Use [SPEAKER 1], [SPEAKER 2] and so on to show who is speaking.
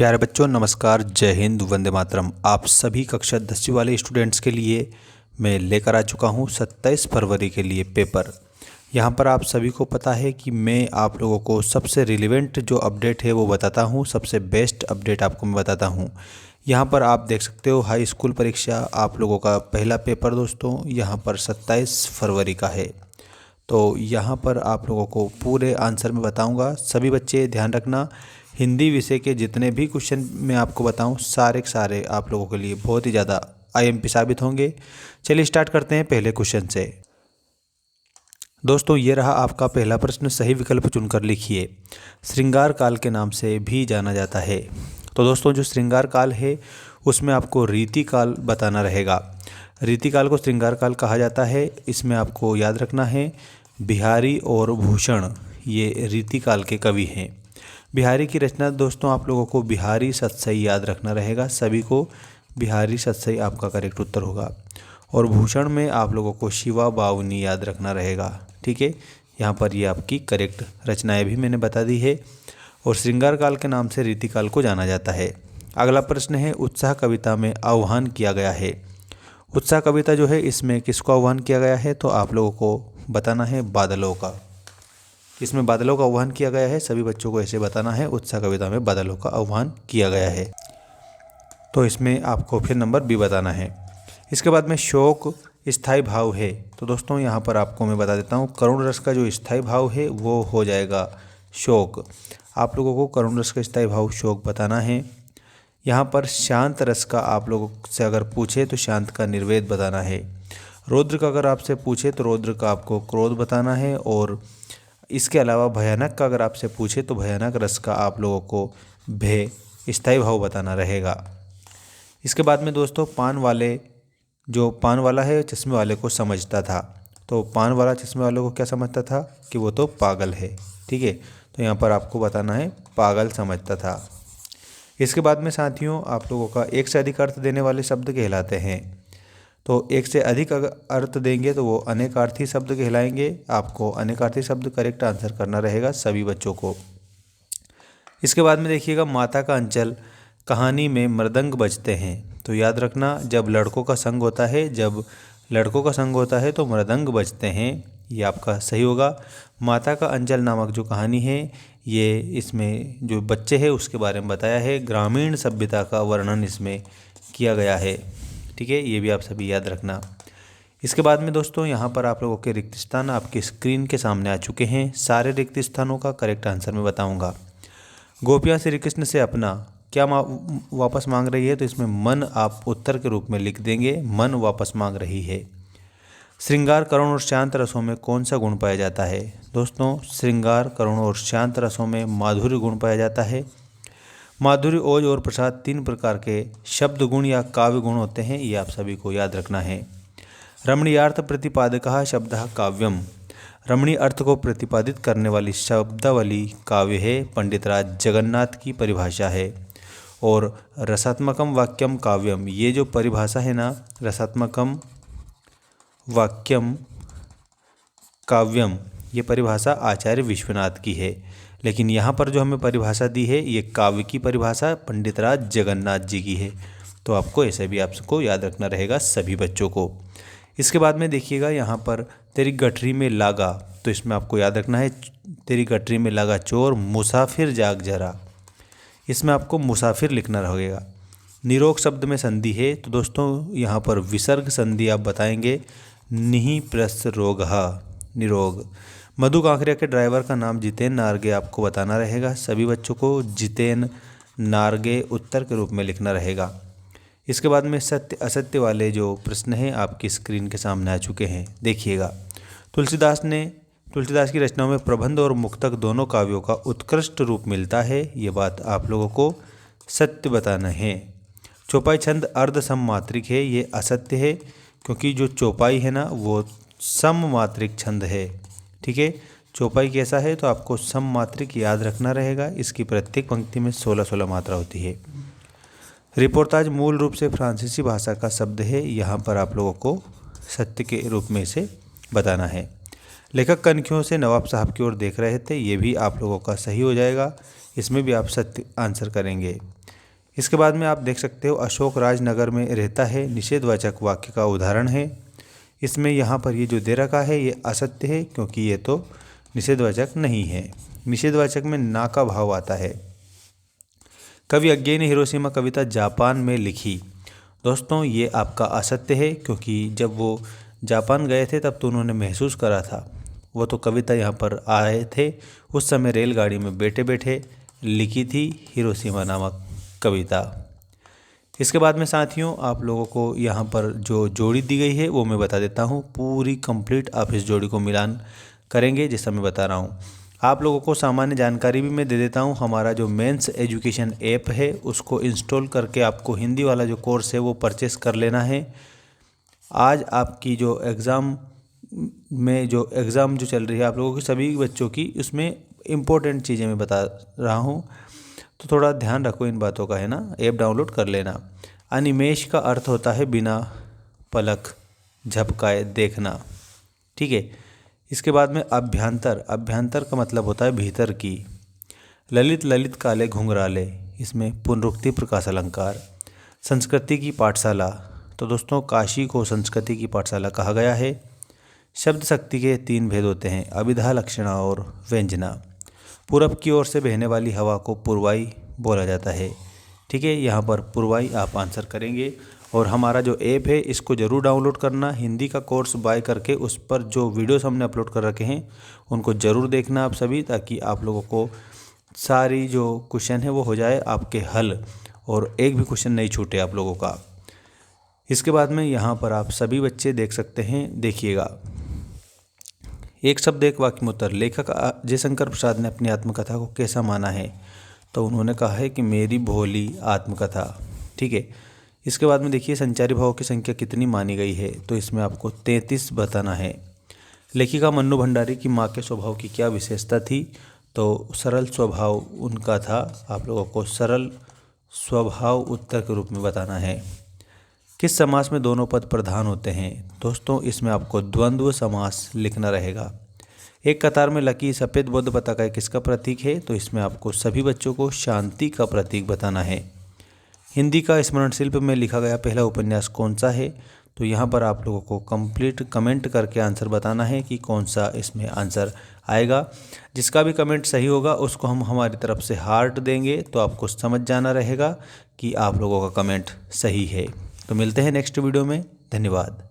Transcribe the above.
[SPEAKER 1] प्यारे बच्चों नमस्कार, जय हिंद, वंदे मातरम। आप सभी कक्षा 10वीं वाले स्टूडेंट्स के लिए मैं लेकर आ चुका हूं 27 फरवरी के लिए पेपर। यहां पर आप सभी को पता है कि मैं आप लोगों को सबसे रिलेवेंट जो अपडेट है वो बताता हूं, सबसे बेस्ट अपडेट आपको मैं बताता हूं। यहां पर आप देख सकते हो हाई स्कूल परीक्षा आप लोगों का पहला पेपर दोस्तों यहां पर 27 फरवरी का है। तो यहाँ पर आप लोगों को पूरे आंसर में बताऊंगा। सभी बच्चे ध्यान रखना, हिंदी विषय के जितने भी क्वेश्चन मैं आपको बताऊं सारे के सारे आप लोगों के लिए बहुत ही ज़्यादा आईएमपी साबित होंगे। चलिए स्टार्ट करते हैं पहले क्वेश्चन से। दोस्तों ये रहा आपका पहला प्रश्न, सही विकल्प चुनकर लिखिए। श्रृंगार काल के नाम से भी जाना जाता है। तो दोस्तों जो श्रृंगार काल है उसमें आपको रीति काल बताना रहेगा। रीति काल को श्रृंगार काल कहा जाता है। इसमें आपको याद रखना है बिहारी और भूषण ये रीति काल के कवि हैं। बिहारी की रचना दोस्तों आप लोगों को बिहारी सतसई याद रखना रहेगा, सभी को बिहारी सतसई आपका करेक्ट उत्तर होगा। और भूषण में आप लोगों को शिवा बावनी याद रखना रहेगा। ठीक है, यहाँ पर ये आपकी करेक्ट रचनाएं भी मैंने बता दी है। और श्रृंगार काल के नाम से रीति काल को जाना जाता है। अगला प्रश्न है उत्साह कविता में आह्वान किया गया है। उत्साह कविता जो है इसमें किसको आह्वान किया गया है तो आप लोगों को बताना है बादलों का। इसमें बादलों का आह्वान किया गया है, सभी बच्चों को ऐसे बताना है उत्साह कविता में बादलों का आह्वान किया गया है। तो इसमें आपको फिर नंबर बी बताना है। इसके बाद में शोक स्थायी भाव है। तो दोस्तों यहाँ पर आपको मैं बता देता हूँ करुण रस का जो स्थायी भाव है वो हो जाएगा शोक। आप लोगों को करुण रस का स्थायी भाव शोक बताना है। यहाँ पर शांत रस का आप लोगों से अगर पूछे तो शांत का निर्वेद बताना है। रौद्र का अगर आपसे पूछे तो रौद्र का आपको क्रोध बताना है। और इसके अलावा भयानक का अगर आपसे पूछे तो भयानक रस का आप लोगों को भय स्थायी भाव बताना रहेगा। इसके बाद में दोस्तों पान वाला है चश्मे वाले को समझता था। तो पान वाला चश्मे वाले को क्या समझता था कि वो तो पागल है। ठीक है, तो यहाँ पर आपको बताना है पागल समझता था। इसके बाद में साथियों आप लोगों का एक से अधिक अर्थ देने वाले शब्द कहलाते हैं। तो एक से अधिक अगर अर्थ देंगे तो वो अनेकार्थी शब्द कहलाएंगे। आपको अनेकार्थी शब्द करेक्ट आंसर करना रहेगा सभी बच्चों को। इसके बाद में देखिएगा माता का अंचल कहानी में मृदंग बजते हैं। तो याद रखना जब लड़कों का संग होता है तो मृदंग बजते हैं, ये आपका सही होगा। माता का अंचल नामक जो कहानी है ये इसमें जो बच्चे हैं उसके बारे में बताया है। ग्रामीण सभ्यता का वर्णन इसमें किया गया है। ठीक है, ये भी आप सभी याद रखना। इसके बाद में दोस्तों यहाँ पर आप लोगों के रिक्त स्थान आपकी स्क्रीन के सामने आ चुके हैं। सारे रिक्त स्थानों का करेक्ट आंसर मैं बताऊंगा। गोपियाँ श्री कृष्ण से अपना क्या वापस मांग रही है तो इसमें मन आप उत्तर के रूप में लिख देंगे, मन वापस मांग रही है। श्रृंगार करुण और शांत रसों में कौन सा गुण पाया जाता है। दोस्तों श्रृंगार करुण और शांत रसों में माधुर्य गुण पाया जाता है। माधुर्य, ओज और प्रसाद 3 प्रकार के शब्द गुण या काव्य गुण होते हैं, ये आप सभी को याद रखना है। रमणीयार्थ प्रतिपादकः शब्दः काव्यम। रमणीय अर्थ को प्रतिपादित करने वाली शब्दावली काव्य है, पंडितराज जगन्नाथ की परिभाषा है। और रसात्मकम वाक्यम काव्यम, ये जो परिभाषा है ना रसात्मकम वाक्यम काव्यम, ये परिभाषा आचार्य विश्वनाथ की है। लेकिन यहाँ पर जो हमें परिभाषा दी है ये काव्य की परिभाषा पंडितराज जगन्नाथ जी की है। तो आपको ऐसे भी आपको याद रखना रहेगा सभी बच्चों को। इसके बाद में देखिएगा यहाँ पर तेरी गठरी में लागा, तो इसमें आपको याद रखना है तेरी गठरी में लागा चोर मुसाफिर जाग जरा, इसमें आपको मुसाफिर लिखना रहेगा। निरोग शब्द में संधि है तो दोस्तों यहाँ पर विसर्ग संधि आप बताएंगे निहि प्रस रोगहा, निरोग। मधु कांकरिया के ड्राइवर का नाम जितेन नारगे आपको बताना रहेगा। सभी बच्चों को जितेन नारगे उत्तर के रूप में लिखना रहेगा। इसके बाद में सत्य असत्य वाले जो प्रश्न हैं आपकी स्क्रीन के सामने आ चुके हैं, देखिएगा। तुलसीदास की रचनाओं में प्रबंध और मुक्तक दोनों काव्यों का उत्कृष्ट रूप मिलता है, ये बात आप लोगों को सत्य बताना है। चौपाई छंद अर्ध सममात्रिक है, ये असत्य है क्योंकि जो चौपाई है ना वो सममात्रिक छंद है। ठीक है, चौपाई कैसा है तो आपको सममात्रिक याद रखना रहेगा। इसकी प्रत्येक पंक्ति में 16-16 मात्रा होती है। रिपोर्ताज मूल रूप से फ्रांसीसी भाषा का शब्द है, यहाँ पर आप लोगों को सत्य के रूप में इसे बताना है। लेखक कनखियों से नवाब साहब की ओर देख रहे थे, ये भी आप लोगों का सही हो जाएगा। इसमें भी आप सत्य आंसर करेंगे। इसके बाद में आप देख सकते हो अशोक राजनगर में रहता है, निषेधवाचक वाक्य का उदाहरण है। इसमें यहाँ पर ये जो दे रखा है ये असत्य है, क्योंकि ये तो निषेधवाचक नहीं है। निषेधवाचक में ना का भाव आता है। कवि अज्ञेय ने हिरोशिमा कविता जापान में लिखी। दोस्तों ये आपका असत्य है, क्योंकि जब वो जापान गए थे तब तो उन्होंने महसूस करा था। वो तो कविता यहाँ पर आए थे, उस समय रेलगाड़ी में बैठे बैठे लिखी थी हिरोशिमा नामक कविता। इसके बाद में साथियों आप लोगों को यहाँ पर जो जोड़ी दी गई है वो मैं बता देता हूँ। पूरी कंप्लीट आप इस जोड़ी को मिलान करेंगे जैसा मैं बता रहा हूँ। आप लोगों को सामान्य जानकारी भी मैं दे देता हूँ। हमारा जो मेंस एजुकेशन ऐप है उसको इंस्टॉल करके आपको हिंदी वाला जो कोर्स है वो परचेस कर लेना है। आज आपकी जो एग्ज़ाम जो चल रही है आप लोगों की सभी बच्चों की, उसमें इम्पोर्टेंट चीज़ें मैं बता रहा हूँ, तो थोड़ा ध्यान रखो इन बातों का, है ना। ऐप डाउनलोड कर लेना। अनिमेष का अर्थ होता है बिना पलक झपकाए देखना, ठीक है। इसके बाद में अभ्यंतर का मतलब होता है भीतर की। ललित ललित काले घुंघराले, इसमें पुनरुक्ति प्रकाश अलंकार। संस्कृति की पाठशाला, तो दोस्तों काशी को संस्कृति की पाठशाला कहा गया है। शब्द शक्ति के 3 भेद होते हैं, अभिधा, लक्षणा और व्यंजना। पूरब की ओर से बहने वाली हवा को पूर्वाई बोला जाता है, ठीक है। यहाँ पर पूर्वाई आप आंसर करेंगे। और हमारा जो ऐप है इसको ज़रूर डाउनलोड करना। हिंदी का कोर्स बाय करके उस पर जो वीडियोस हमने अपलोड कर रखे हैं उनको ज़रूर देखना आप सभी, ताकि आप लोगों को सारी जो क्वेश्चन है वो हो जाए आपके हल, और एक भी क्वेश्चन नहीं छूटे आप लोगों का। इसके बाद में यहाँ पर आप सभी बच्चे देख सकते हैं, देखिएगा। एक शब्द एक वाक्य में उत्तर। लेखक जयशंकर प्रसाद ने अपनी आत्मकथा को कैसा माना है, तो उन्होंने कहा है कि मेरी भोली आत्मकथा, ठीक है। इसके बाद में देखिए संचारी भावों की संख्या कितनी मानी गई है, तो इसमें आपको 33 बताना है। लेखिका मन्नू भंडारी की माँ के स्वभाव की क्या विशेषता थी, तो सरल स्वभाव उनका था। आप लोगों को सरल स्वभाव उत्तर के रूप में बताना है। किस समास में दोनों पद प्रधान होते हैं, दोस्तों इसमें आपको द्वंद्व समास लिखना रहेगा। एक कतार में लकी सफ़ेद बुद्ध पताका किसका प्रतीक है, तो इसमें आपको सभी बच्चों को शांति का प्रतीक बताना है। हिंदी का स्मरण शिल्प में लिखा गया पहला उपन्यास कौन सा है, तो यहाँ पर आप लोगों को कंप्लीट कमेंट करके आंसर बताना है कि कौन सा इसमें आंसर आएगा। जिसका भी कमेंट सही होगा उसको हम हमारी तरफ से हार्ट देंगे, तो आपको समझ जाना रहेगा कि आप लोगों का कमेंट सही है। तो मिलते हैं नेक्स्ट वीडियो में। धन्यवाद।